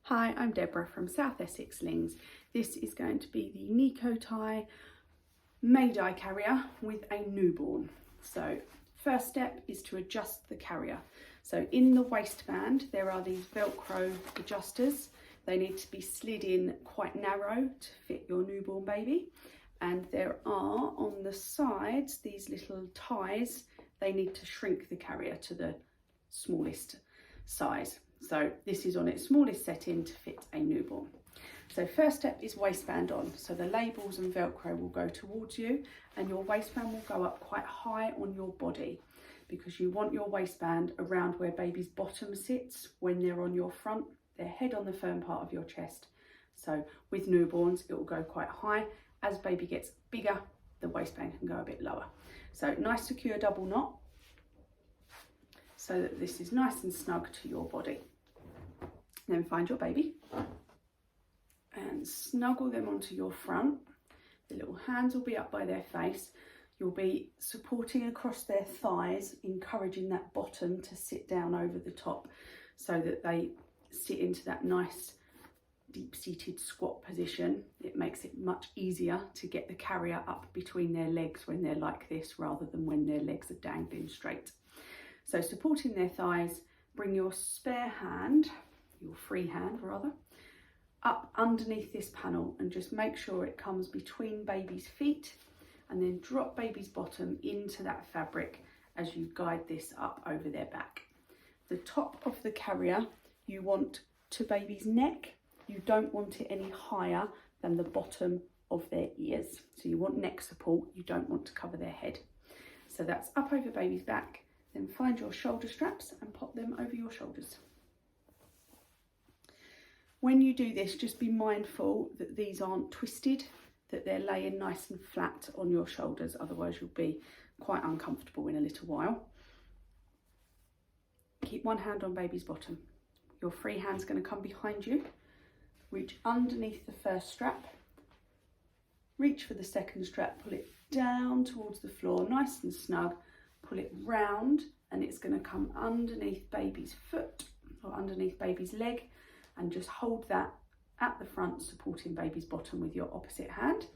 Hi, I'm Deborah from South Essex Slings. This is going to be the Nekotai mehdai carrier with a newborn. So first step is to adjust the carrier. So in the waistband there are these Velcro adjusters. They need to be slid in quite narrow to fit your newborn baby. And there are on the sides these little ties. They need to shrink the carrier to the smallest size. So this is on its smallest setting to fit a newborn. So first step is waistband on. So the labels and Velcro will go towards you and your waistband will go up quite high on your body because you want your waistband around where baby's bottom sits when they're on your front, their head on the firm part of your chest. So with newborns, it will go quite high. As baby gets bigger, the waistband can go a bit lower. So nice secure double knot so that this is nice and snug to your body. Then find your baby and snuggle them onto your front. The little hands will be up by their face. You'll be supporting across their thighs, encouraging that bottom to sit down over the top so that they sit into that nice deep-seated squat position. It makes it much easier to get the carrier up between their legs when they're like this rather than when their legs are dangling straight. So supporting their thighs, bring your spare hand, your free hand rather, up underneath this panel and just make sure it comes between baby's feet and then drop baby's bottom into that fabric as you guide this up over their back. The top of the carrier you want to baby's neck. You don't want it any higher than the bottom of their ears. So you want neck support, you don't want to cover their head. So that's up over baby's back. Then find your shoulder straps and pop them over your shoulders. When you do this, just be mindful that these aren't twisted, that they're laying nice and flat on your shoulders, otherwise you'll be quite uncomfortable in a little while. Keep one hand on baby's bottom. Your free hand's going to come behind you. Reach underneath the first strap. Reach for the second strap, pull it down towards the floor, nice and snug. Pull it round and it's going to come underneath baby's foot or underneath baby's leg and just hold that at the front, supporting baby's bottom with your opposite hand,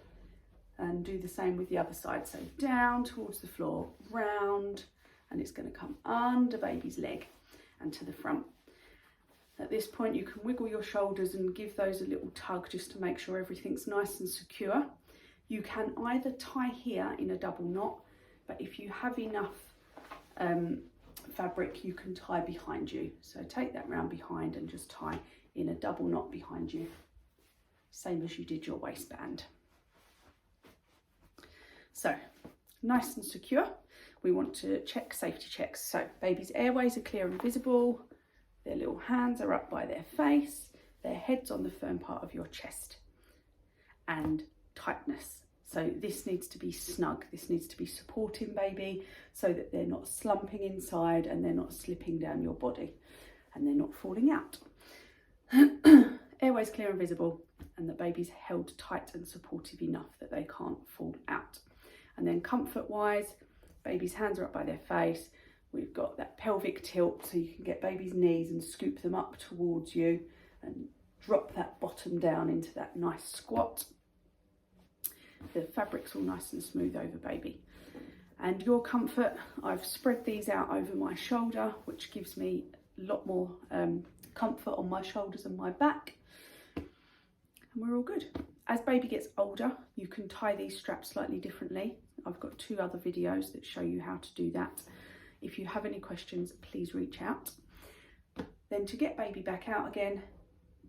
and do the same with the other side. So down towards the floor, round, and it's going to come under baby's leg and to the front. At this point you can wiggle your shoulders and give those a little tug just to make sure everything's nice and secure. You can either tie here in a double knot, but if you have enough fabric, you can tie behind you. So take that round behind and just tie in a double knot behind you, same as you did your waistband. So nice and secure. We want to check safety checks. So baby's airways are clear and visible. Their little hands are up by their face. Their head's on the firm part of your chest. And tightness. So this needs to be snug. This needs to be supporting baby so that they're not slumping inside and they're not slipping down your body and they're not falling out. Airways clear and visible, and the baby's held tight and supportive enough that they can't fall out. And then comfort wise, baby's hands are up by their face. We've got that pelvic tilt so you can get baby's knees and scoop them up towards you and drop that bottom down into that nice squat. The fabric's all nice and smooth over baby. And your comfort, I've spread these out over my shoulder, which gives me a lot more comfort on my shoulders and my back. And we're all good. As baby gets older, you can tie these straps slightly differently. I've got 2 other videos that show you how to do that. If you have any questions, please reach out. Then to get baby back out again,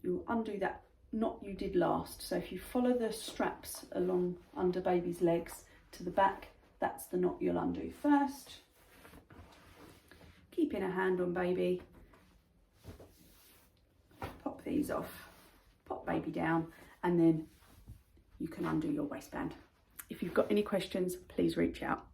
you'll undo that knot you did last. So if you follow the straps along under baby's legs to the back, that's the knot you'll undo first. Keeping a hand on baby, pop these off, pop baby down, and then you can undo your waistband. If you've got any questions, please reach out.